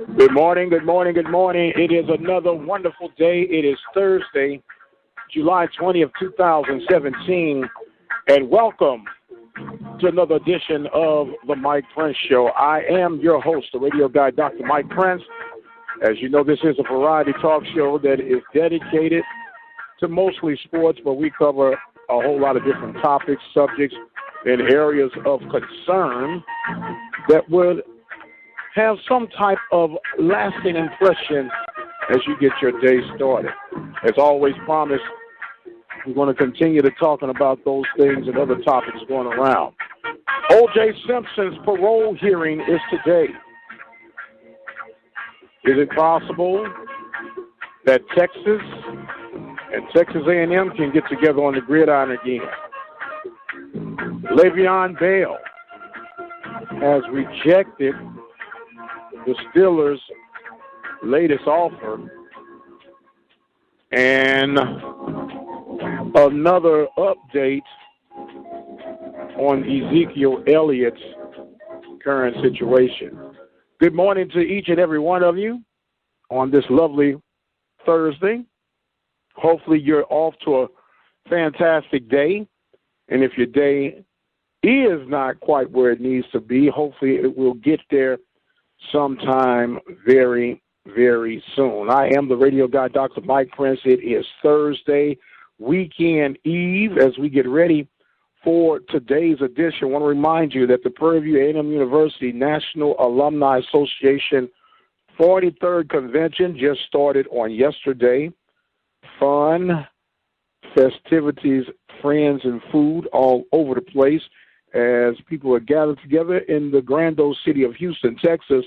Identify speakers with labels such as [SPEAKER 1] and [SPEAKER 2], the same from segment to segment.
[SPEAKER 1] Good morning, good morning, good morning. It is another wonderful day. It is Thursday, July 20th, 2017, and welcome to another edition of the Mike Prince Show. I am your host, the radio guy, Dr. Mike Prince. As you know, this is a variety talk show that is dedicated to mostly sports, but we cover a whole lot of different topics, subjects, and areas of concern that would have some type of lasting impression as you get your day started. As always promised, we're going to continue to talking about those things and other topics going around. O.J. Simpson's parole hearing is today. Is it possible that Texas and Texas A&M can get together on the gridiron again? Le'Veon Bell has rejected the Steelers' latest offer, and another update on Ezekiel Elliott's current situation. Good morning to each and every one of you on this lovely Thursday. Hopefully you're off to a fantastic day, and if your day is not quite where it needs to be, hopefully it will get there sometime very, very soon. I am the radio guy, Dr. Mike Prince. It is Thursday, weekend eve, as we get ready for today's edition. I want to remind you that the Prairie View A&M University National Alumni Association 43rd Convention just started on yesterday. Fun, festivities, friends, and food all over the place as people are gathered together in the grand old city of Houston, Texas,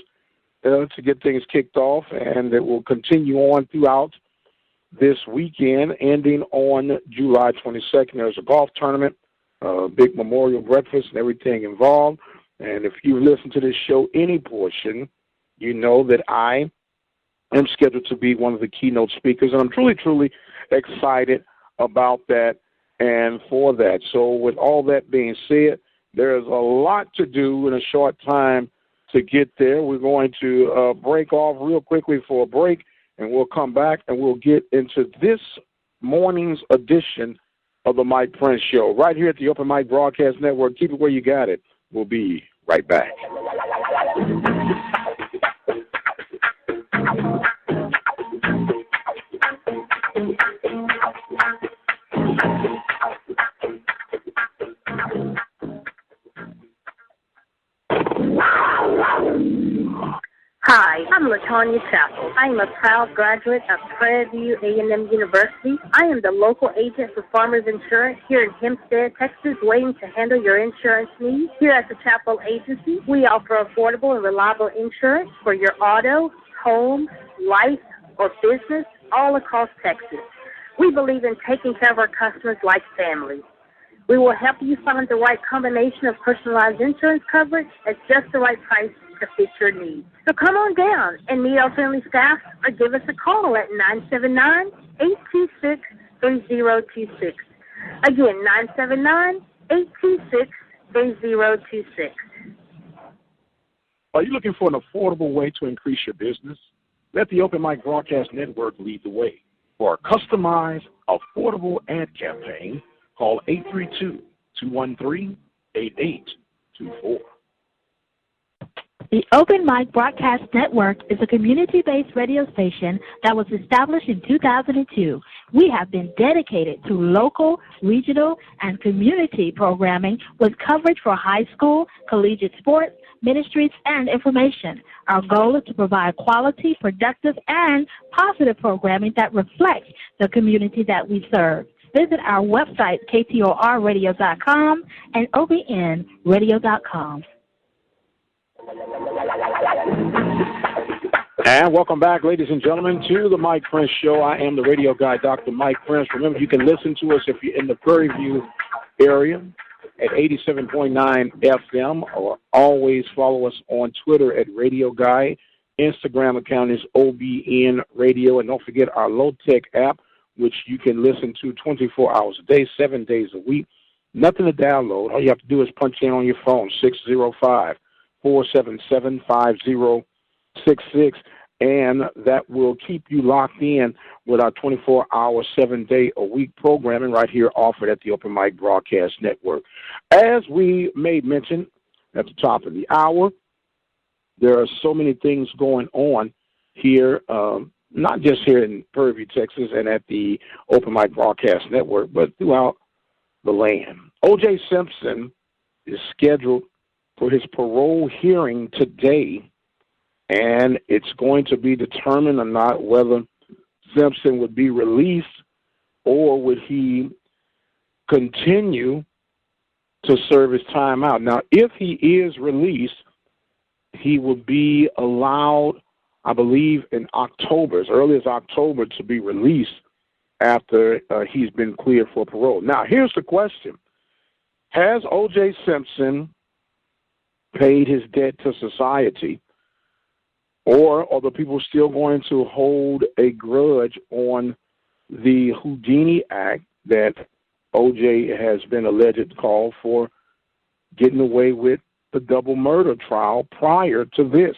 [SPEAKER 1] to get things kicked off, and it will continue on throughout this weekend, ending on July 22nd. There's a golf tournament, a big memorial breakfast, and everything involved. And if you listen to this show, any portion, you know that I am scheduled to be one of the keynote speakers, and I'm truly, truly excited about that and for that. So with all that being said, there's a lot to do in a short time to get there. We're going to break off real quickly for a break, and we'll come back and we'll get into this morning's edition of the Mike Prince Show right here at the Open Mic Broadcast Network. Keep it where you got it. We'll be right back.
[SPEAKER 2] Hi, I'm LaTanya Chapel. I am a proud graduate of Prairie View A&M University. I am the local agent for Farmers Insurance here in Hempstead, Texas, waiting to handle your insurance needs. Here at the Chapel Agency, we offer affordable and reliable insurance for your auto, home, life, or business all across Texas. We believe in taking care of our customers like family. We will help you find the right combination of personalized insurance coverage at just the right price to fit your needs. So come on down and meet our friendly staff or give us a call at 979-826-3026. Again, 979-826-3026.
[SPEAKER 1] Are you looking for an affordable way to increase your business? Let the Open Mic Broadcast Network lead the way. For a customized, affordable ad campaign, call 832-213-8824.
[SPEAKER 3] The Open Mic Broadcast Network is a community-based radio station that was established in 2002. We have been dedicated to local, regional, and community programming with coverage for high school, collegiate sports, ministries, and information. Our goal is to provide quality, productive, and positive programming that reflects the community that we serve. Visit our website, ktorradio.com and OBN-Radio.com.
[SPEAKER 1] And welcome back, ladies and gentlemen, to the Mike Prince Show. I am the radio guy, Dr. Mike Prince. Remember, you can listen to us if you're in the Prairie View area at 87.9 FM, or always follow us on Twitter at Radio Guy. Instagram account is OBN Radio. And don't forget our low-tech app, which you can listen to 24 hours a day, 7 days a week. Nothing to download. All you have to do is punch in on your phone, 605-477-5077. 866, and that will keep you locked in with our 24-hour, 7-day-a-week programming right here offered at the Open Mic Broadcast Network. As we made mention at the top of the hour, there are so many things going on here, not just here in Purview, Texas, and at the Open Mic Broadcast Network, but throughout the land. O.J. Simpson is scheduled for his parole hearing today, and it's going to be determined or not whether Simpson would be released or would he continue to serve his time out. Now, if he is released, he will be allowed, I believe, in October, as early as October, to be released after he's been cleared for parole. Now, here's the question. Has O.J. Simpson paid his debt to society, or are the people still going to hold a grudge on the Houdini Act that O.J. has been alleged to call for getting away with the double murder trial prior to this?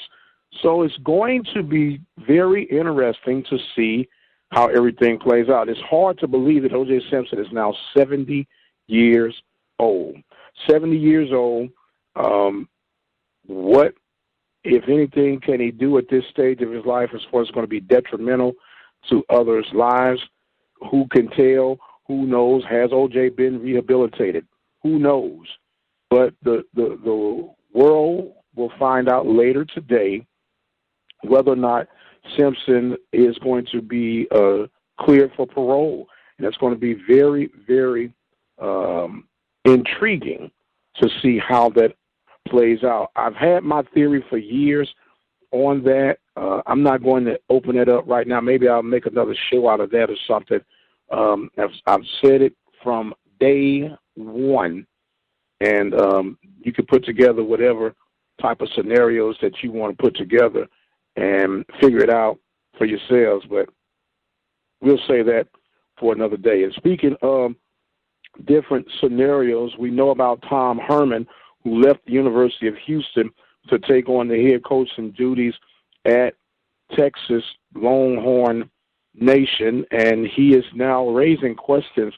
[SPEAKER 1] So it's going to be very interesting to see how everything plays out. It's hard to believe that O.J. Simpson is now 70 years old. 70 years old. What, if anything, can he do at this stage of his life as far as going to be detrimental to others' lives? Who can tell? Who knows? Has O.J. been rehabilitated? Who knows? But the world will find out later today whether or not Simpson is going to be cleared for parole. And it's going to be very, very intriguing to see how that plays out. I've had my theory for years on that. I'm not going to open it up right now. Maybe I'll make another show out of that or something. I've said it from day one, and you can put together whatever type of scenarios that you want to put together and figure it out for yourselves, but we'll say that for another day. And speaking of different scenarios, we know about Tom Herman, who left the University of Houston to take on the head coaching duties at Texas Longhorn Nation, and he is now raising questions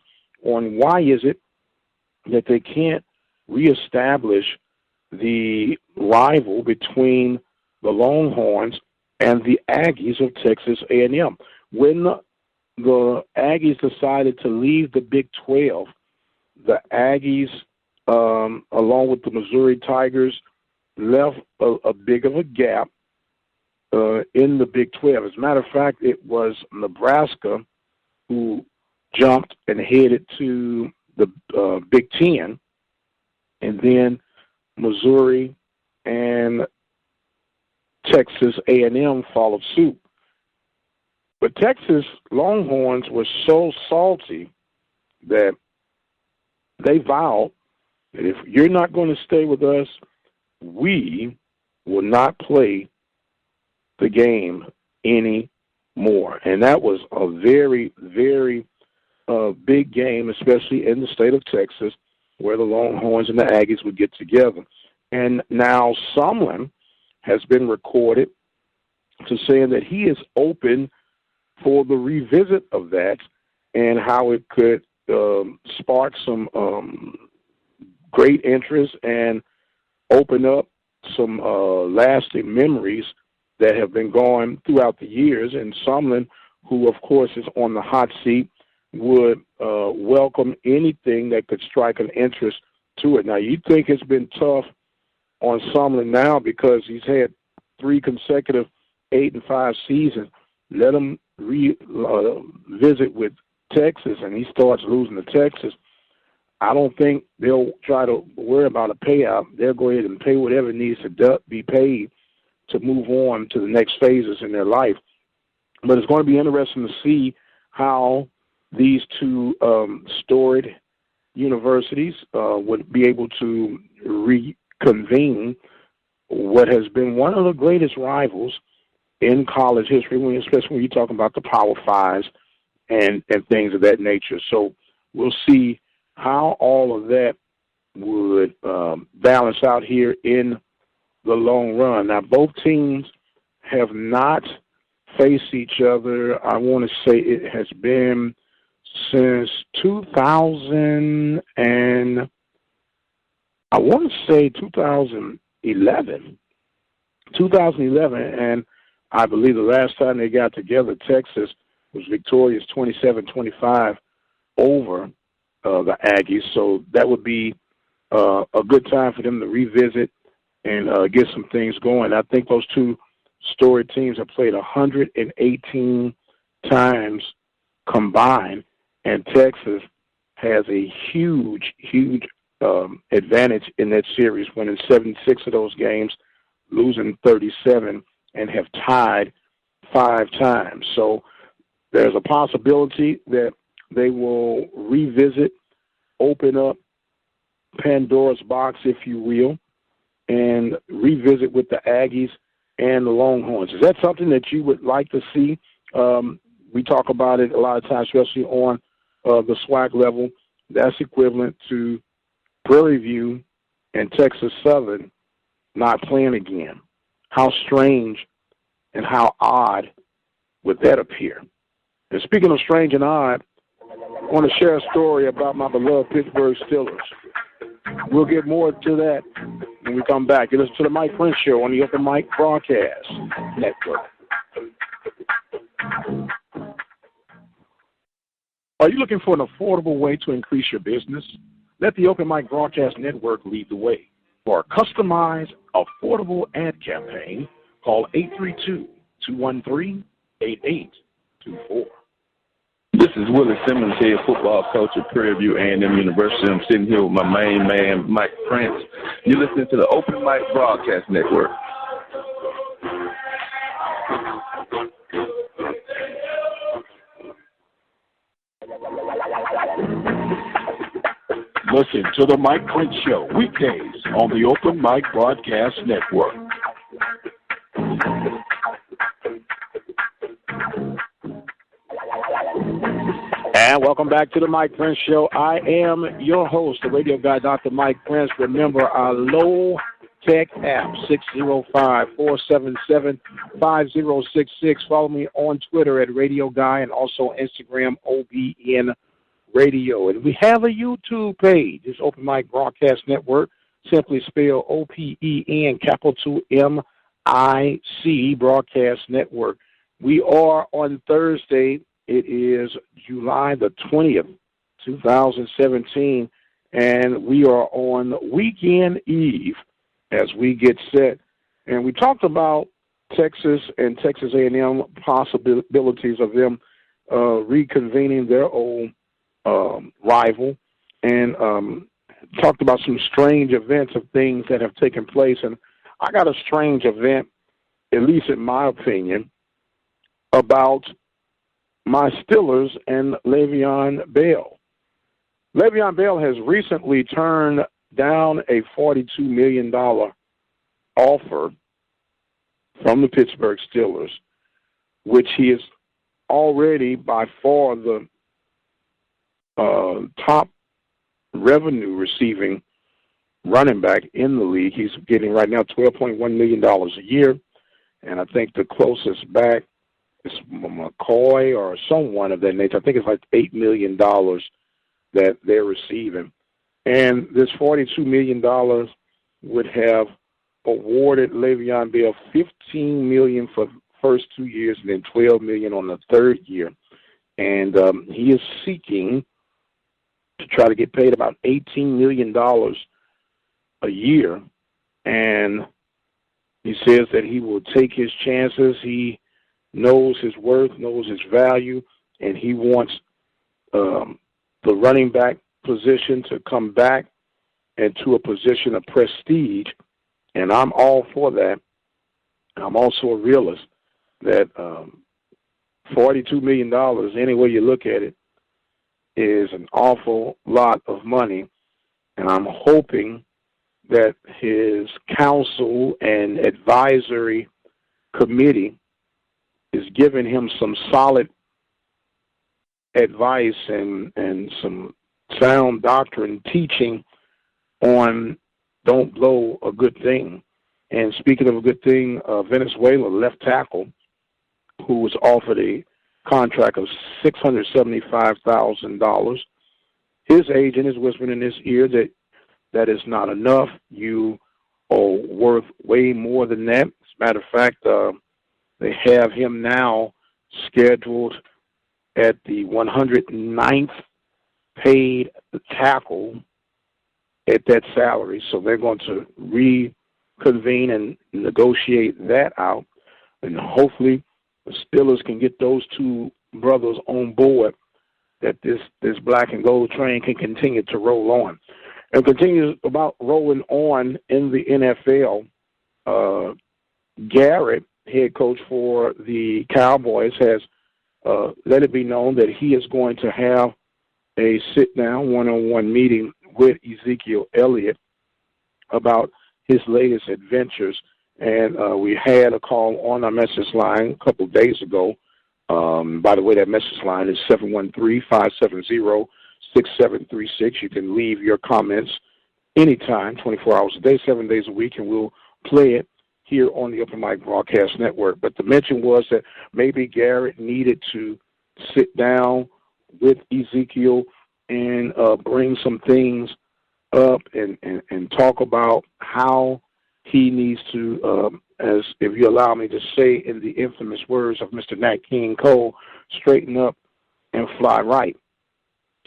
[SPEAKER 1] on why is it that they can't reestablish the rival between the Longhorns and the Aggies of Texas A&M. When the Aggies decided to leave the Big 12, the Aggies, along with the Missouri Tigers, left a big of a gap in the Big 12. As a matter of fact, it was Nebraska who jumped and headed to the Big 10, and then Missouri and Texas A&M followed suit. But Texas Longhorns were so salty that they vowed that if you're not going to stay with us, we will not play the game anymore. And that was a very, very big game, especially in the state of Texas, where the Longhorns and the Aggies would get together. And now Sumlin has been recorded to saying that he is open for the revisit of that and how it could spark some great interest and open up some lasting memories that have been going throughout the years. And Sumlin, who, of course, is on the hot seat, would welcome anything that could strike an interest to it. Now, you think it's been tough on Sumlin now because he's had 3 consecutive 8-5 seasons. Let him visit with Texas, and he starts losing to Texas. I don't think they'll try to worry about a payout. They'll go ahead and pay whatever needs to be paid to move on to the next phases in their life. But it's going to be interesting to see how these two storied universities would be able to reconvene what has been one of the greatest rivals in college history, especially when you're talking about the Power Fives and things of that nature. So we'll see how all of that would balance out here in the long run. Now, both teams have not faced each other. I want to say it has been since 2011, and I believe the last time they got together, Texas was victorious 27-25 over the Aggies. So that would be a good time for them to revisit and get some things going. I think those two storied teams have played 118 times combined, and Texas has a huge advantage in that series, winning 76 of those games, losing 37, and have tied 5 times. So there's a possibility that they will revisit, open up Pandora's box, if you will, and revisit with the Aggies and the Longhorns. Is that something that you would like to see? We talk about it a lot of times, especially on the SWAC level. That's equivalent to Prairie View and Texas Southern not playing again. How strange and how odd would that appear? And speaking of strange and odd, I want to share a story about my beloved Pittsburgh Steelers. We'll get more to that when we come back. You listen to the Mike Prince Show on the Open Mic Broadcast Network. Are you looking for an affordable way to increase your business? Let the Open Mic Broadcast Network lead the way. For a customized, affordable ad campaign, call 832-213-8824.
[SPEAKER 4] This is Willie Simmons, head football coach at Prairie View A&M University. I'm sitting here with my main man, Mike Prince. You're listening to the Open Mic Broadcast Network.
[SPEAKER 5] Listen to the Mike Prince Show weekdays on the Open Mic Broadcast Network.
[SPEAKER 1] And welcome back to the Mike Prince Show. I am your host, the radio guy, Dr. Mike Prince. Remember our low-tech app, 605-477-5066. Follow me on Twitter at Radio Guy and also Instagram, OBN-Radio. And we have a YouTube page. It's Open Mic Broadcast Network. Simply spell OPEN, capital M-I-C, Broadcast Network. We are on Thursday. It is July the 20th, 2017, and we are on weekend eve as we get set. And we talked about Texas and Texas A&M possibilities of them reconvening their old rival, and talked about some strange events of things that have taken place. And I got a strange event, at least in my opinion, about my Steelers and Le'Veon Bell. Le'Veon Bell has recently turned down a $42 million offer from the Pittsburgh Steelers, which he is already by far the top revenue receiving running back in the league. He's getting right now $12.1 million a year, and I think the closest back is McCoy or someone of that nature. I think it's like $8 million that they're receiving. And this $42 million would have awarded Le'Veon Bell $15 million for the first 2 years and then $12 million on the third year. And he is seeking to try to get paid about $18 million a year. And he says that he will take his chances. He knows his worth, knows his value, and he wants the running back position to come back into a position of prestige, and I'm all for that. I'm also a realist that $42 million, any way you look at it, is an awful lot of money, and I'm hoping that his council and advisory committee is giving him some solid advice and some sound doctrine teaching on don't blow a good thing. And speaking of a good thing, Venezuela left tackle, who was offered a contract of $675,000. His agent is whispering in his ear that that is not enough. You are worth way more than that. As a matter of fact, they have him now scheduled at the 109th paid tackle at that salary. So they're going to reconvene and negotiate that out. And hopefully the Steelers can get those two brothers on board, that this black and gold train can continue to roll on. And continues about rolling on in the NFL. Garrett, head coach for the Cowboys, has let it be known that he is going to have a sit-down, one-on-one meeting with Ezekiel Elliott about his latest adventures. And we had a call on our message line a couple of days ago. By the way, that message line is 713-570-6736. You can leave your comments anytime, 24 hours a day, 7 days a week, and we'll play it here on the Open Mic Broadcast Network. But the mention was that maybe Garrett needed to sit down with Ezekiel and bring some things up and talk about how he needs to, as if you allow me to say in the infamous words of Mr. Nat King Cole, straighten up and fly right.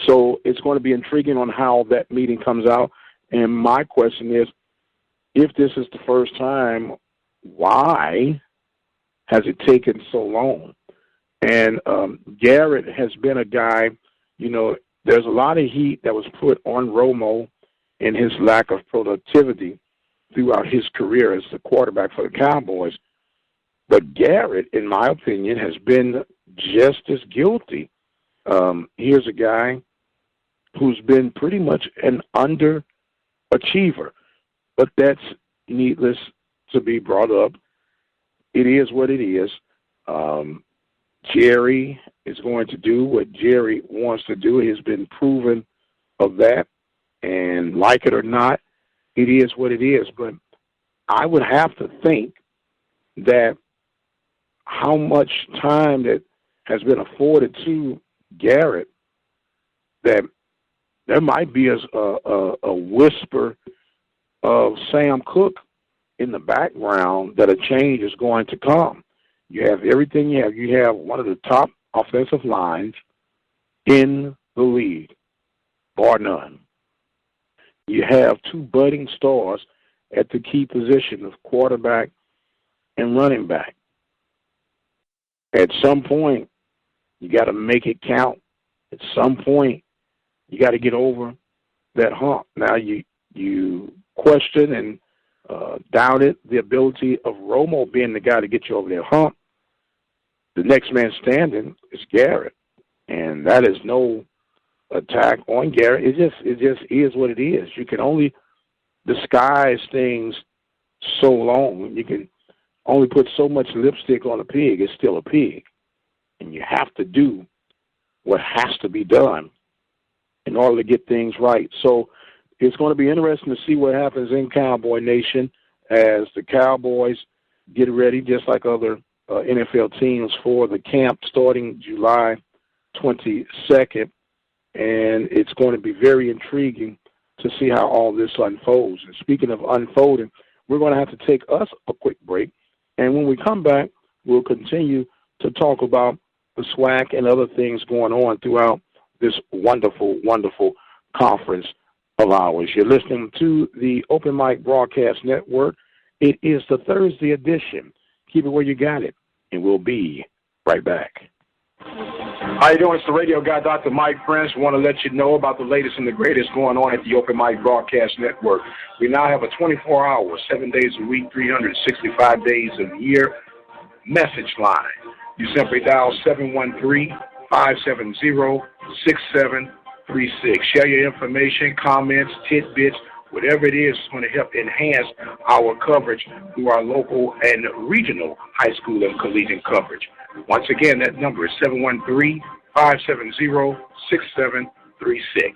[SPEAKER 1] So it's going to be intriguing on how that meeting comes out. And my question is, if this is the first time, why has it taken so long? And Garrett has been a guy, there's a lot of heat that was put on Romo and his lack of productivity throughout his career as the quarterback for the Cowboys. But Garrett, in my opinion, has been just as guilty. Here's a guy who's been pretty much an underachiever, but that's needless to be brought up. It is what it is. Jerry is going to do what Jerry wants to do. He has been proven of that, and like it or not, it is what it is. But I would have to think that how much time that has been afforded to Garrett, that there might be a whisper of Sam Cooke in the background that a change is going to come. You have everything you have. You have one of the top offensive lines in the league, bar none. You have two budding stars at the key position of quarterback and running back. At some point, you got to make it count. At some point, you got to get over that hump. Now, you question and doubted the ability of Romo being the guy to get you over that hump. The next man standing is Garrett, and that is no attack on Garrett. It just is what it is. You can only disguise things so long. You can only put so much lipstick on a pig. It's still a pig, and you have to do what has to be done in order to get things right. So it's going to be interesting to see what happens in Cowboy Nation as the Cowboys get ready, just like other NFL teams, for the camp starting July 22nd. And it's going to be very intriguing to see how all this unfolds. And speaking of unfolding, we're going to have to take us a quick break. And when we come back, we'll continue to talk about the SWAC and other things going on throughout this wonderful, wonderful conference of ours. You're listening to the Open Mic Broadcast Network. It is the Thursday edition. Keep it where you got it, and we'll be right back. How you doing? It's the radio guy, Dr. Mike Prince. Want to let you know about the latest and the greatest going on at the Open Mic Broadcast Network. We now have a 24-hour, 7 days a week, 365 days a year message line. You simply dial 713-570-6736. Share your information, comments, tidbits, whatever it is going to help enhance our coverage through our local and regional high school and collegiate coverage. Once again, that number is 713-570-6736.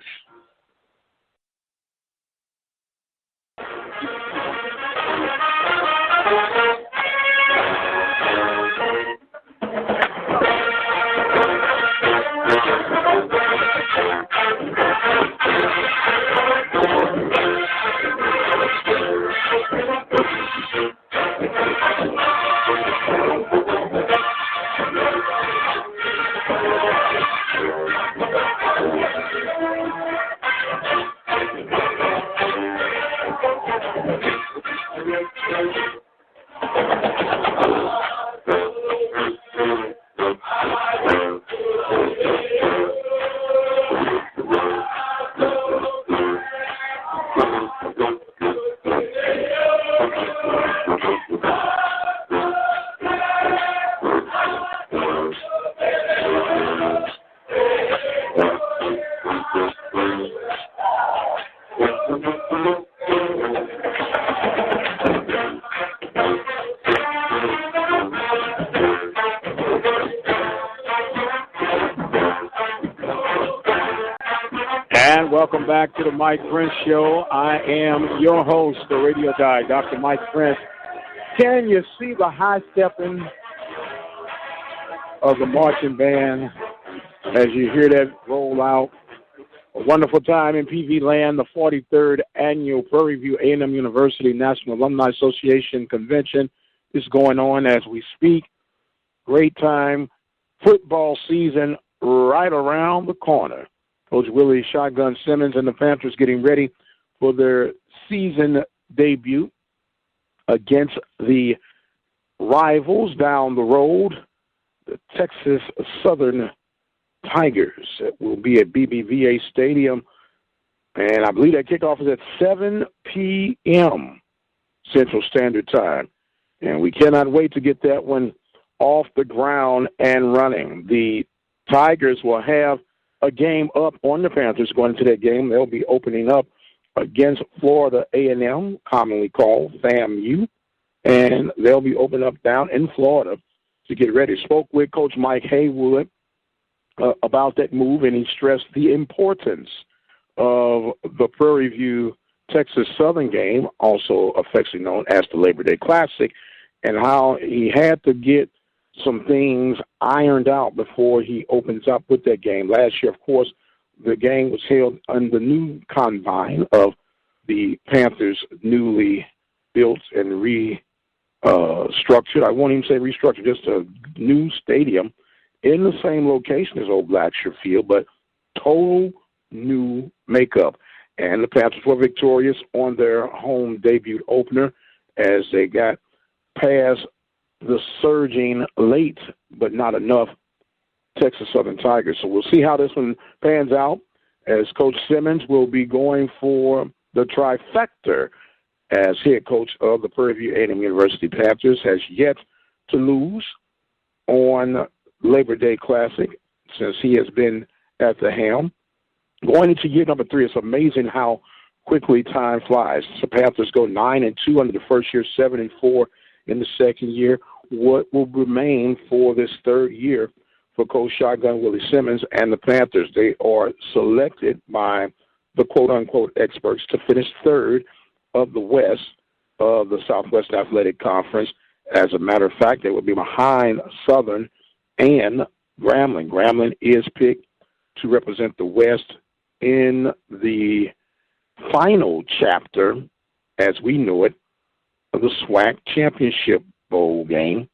[SPEAKER 1] And welcome back to the Mike Prince Show. I am your host, the radio guy, Dr. Mike Prince. Can you see the high stepping of the marching band as you hear that roll out? A wonderful time in PV Land, the 43rd Annual Prairie View A&M University National Alumni Association Convention is going on as we speak. Great time. Football season right around the corner. Coach Willie Shotgun Simmons and the Panthers getting ready for their season debut against the rivals down the road, the Texas Southern Tigers. It will be at BBVA Stadium, and I believe that kickoff is at 7 p.m. Central Standard Time. And we cannot wait to get that one off the ground and running. The Tigers will have a game up on the Panthers going into that game. They'll be opening up against Florida A&M, commonly called FAMU, and they'll be opening up down in Florida to get ready. Spoke with Coach Mike Haywood about that move, and he stressed the importance of the Prairie View Texas Southern game, also affectionately known as the Labor Day Classic, and how he had to get some things ironed out before he opens up with that game. Last year, of course, the game was held under the new confine of the Panthers' newly built and restructured. I won't even say restructured, just a new stadium in the same location as Old Blackshear Field, but total new makeup. And the Panthers were victorious on their home debut opener as they got past the surging late, but not enough, Texas Southern Tigers. So we'll see how this one pans out as Coach Simmons will be going for the trifecta as head coach of the Prairie View A&M University Panthers. Has yet to lose on Labor Day Classic since he has been at the helm. Going into year number 3, it's amazing how quickly time flies. The Panthers go 9-2 under the first year, 7-4 in the second year. What will remain for this third year for Coach Shotgun Willie Simmons and the Panthers? They are selected by the quote-unquote experts to finish third of the West of the Southwest Athletic Conference. As a matter of fact, they will be behind Southern and Grambling. Grambling is picked to represent the West in the final chapter, as we know it, of the SWAC Championship Bowl game,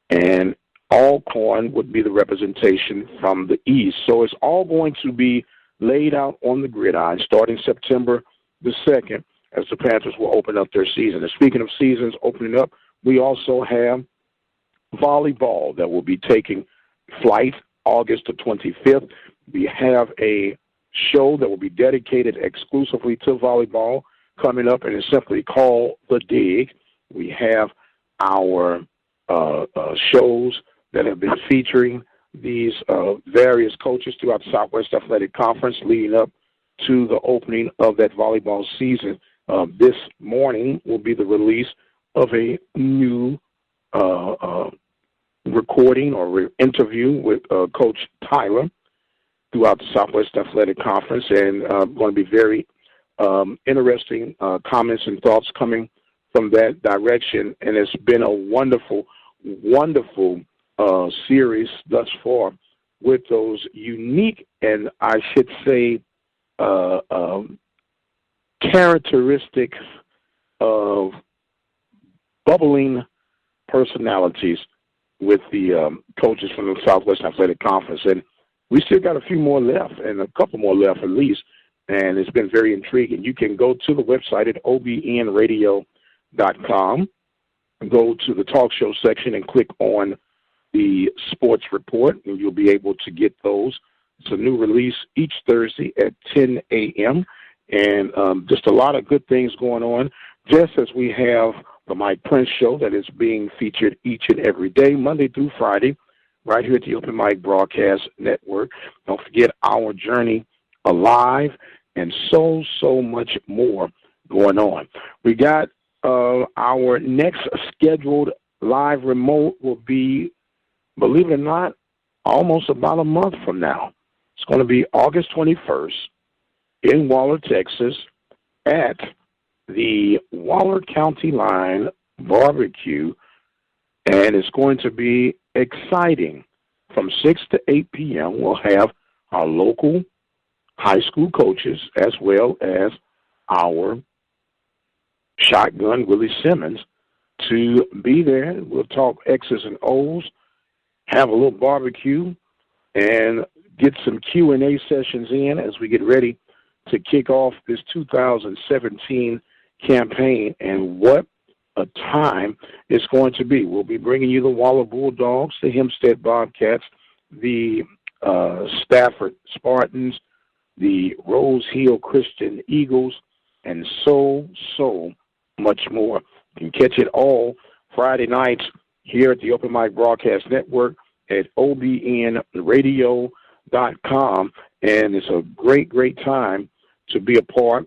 [SPEAKER 1] and Alcorn would be the representation from the East. So it's all going to be laid out on the gridiron starting September the 2nd as the Panthers will open up their season. And speaking of seasons opening up, we also have volleyball that will be taking flight August the 25th. We have a show that will be dedicated exclusively to volleyball coming up, and it's simply called The Dig. We have our shows that have been featuring these various coaches throughout the Southwest Athletic Conference leading up to the opening of that volleyball season. This morning will be the release of a new recording or interview with Coach Tyler throughout the Southwest Athletic Conference, and going to be very interesting comments and thoughts coming from that direction. And it's been a wonderful, wonderful series thus far with those unique and I should say characteristics of bubbling personalities with the coaches from the Southwest Athletic Conference. And we still got a few more left, and a couple more left at least, and it's been very intriguing. You can go to the website at OBN-Radio.com, go to the talk show section and click on the sports report, and you'll be able to get those. It's a new release each Thursday at 10 a.m., and just a lot of good things going on, just as we have the Mike Prince Show that is being featured each and every day, Monday through Friday, right here at the Open Mic Broadcast Network. Don't forget Our Journey Alive and so much more going on. We got our next scheduled live remote will be, believe it or not, almost about a month from now. It's going to be August 21st in Waller, Texas, at the Waller County Line Barbecue, and it's going to be exciting. From 6 to 8 p.m., we'll have our local high school coaches as well as our shotgun, Willie Simmons, to be there. We'll talk X's and O's, have a little barbecue, and get some Q&A sessions in as we get ready to kick off this 2017 campaign. And what a time it's going to be. We'll be bringing you the Waller Bulldogs, the Hempstead Bobcats, the Stafford Spartans, the Rose Hill Christian Eagles, and so much more. You can catch it all Friday nights here at the Open Mic Broadcast Network at OBNRadio.com, and it's a great time to be a part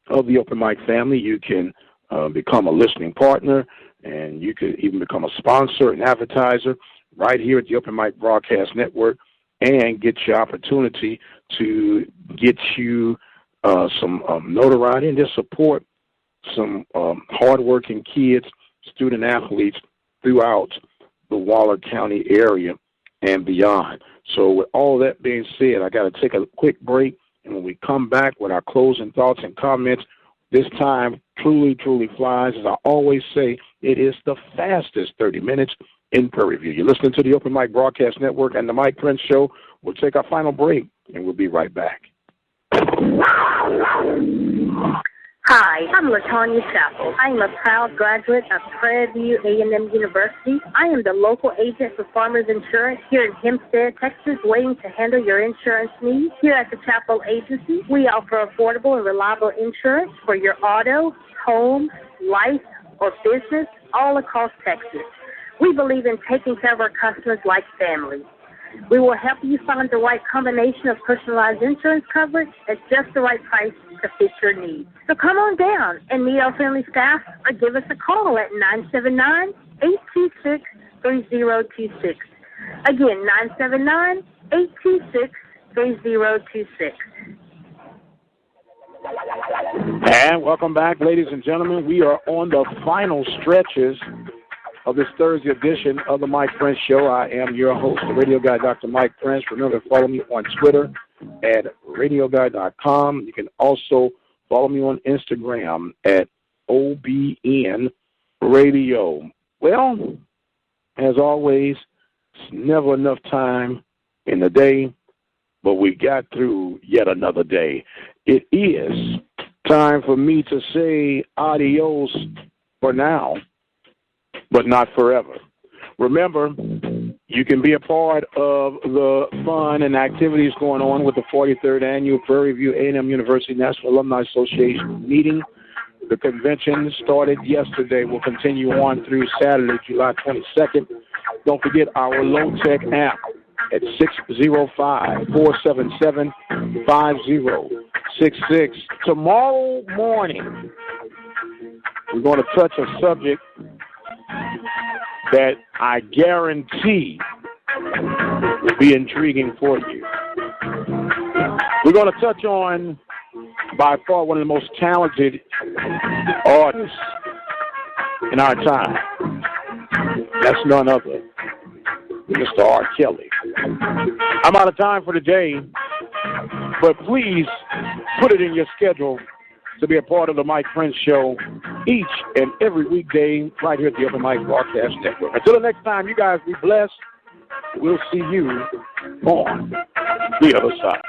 [SPEAKER 1] of the Open Mic family. You can become a listening partner, and you can even become a sponsor, an advertiser right here at the Open Mic Broadcast Network, and get your opportunity to get you some notoriety and just support some hardworking kids, student athletes throughout the Waller County area and beyond. So with all that being said, I got to take a quick break, and when we come back with our closing thoughts and comments, this time truly flies. As I always say, it is the fastest 30 minutes in Prairie View. You're listening to the Open Mic Broadcast Network and the Mike Prince Show. We'll take our final break, and we'll be right back.
[SPEAKER 2] Hi, I'm LaTanya Chapel. I am a proud graduate of Prairie View A&M University. I am the local agent for Farmers Insurance here in Hempstead, Texas, waiting to handle your insurance needs. Here at the Chapel Agency, we offer affordable and reliable insurance for your auto, home, life, or business all across Texas. We believe in taking care of our customers like family. We will help you find the right combination of personalized insurance coverage at just the right price to fit your needs. So come on down and meet our friendly staff or give us a call at 979-826-3026. Again, 979-826-3026.
[SPEAKER 1] And welcome back, ladies and gentlemen. We are on the final stretches of this Thursday edition of the Mike Prince Show. I am your host, the radio guy, Dr. Mike Prince. Remember to follow me on Twitter at radioguy.com. You can also follow me on Instagram at OBN-Radio. Well, as always, it's never enough time in the day, but we got through yet another day. It is time for me to say adios for now, but not forever. Remember, you can be a part of the fun and activities going on with the 43rd Annual Prairie View A&M University National Alumni Association meeting. The convention started yesterday. Will continue on through Saturday, July 22nd. Don't forget our low-tech app at 605-477-5066. Tomorrow morning, we're going to touch a subject that I guarantee will be intriguing for you. We're going to touch on, by far, one of the most talented artists in our time. That's none other than Mr. R. Kelly. I'm out of time for today, but please put it in your schedule to be a part of the Mike Prince Show each and every weekday right here at the Open Mic Broadcast Network. Until the next time, you guys be blessed. We'll see you on the other side.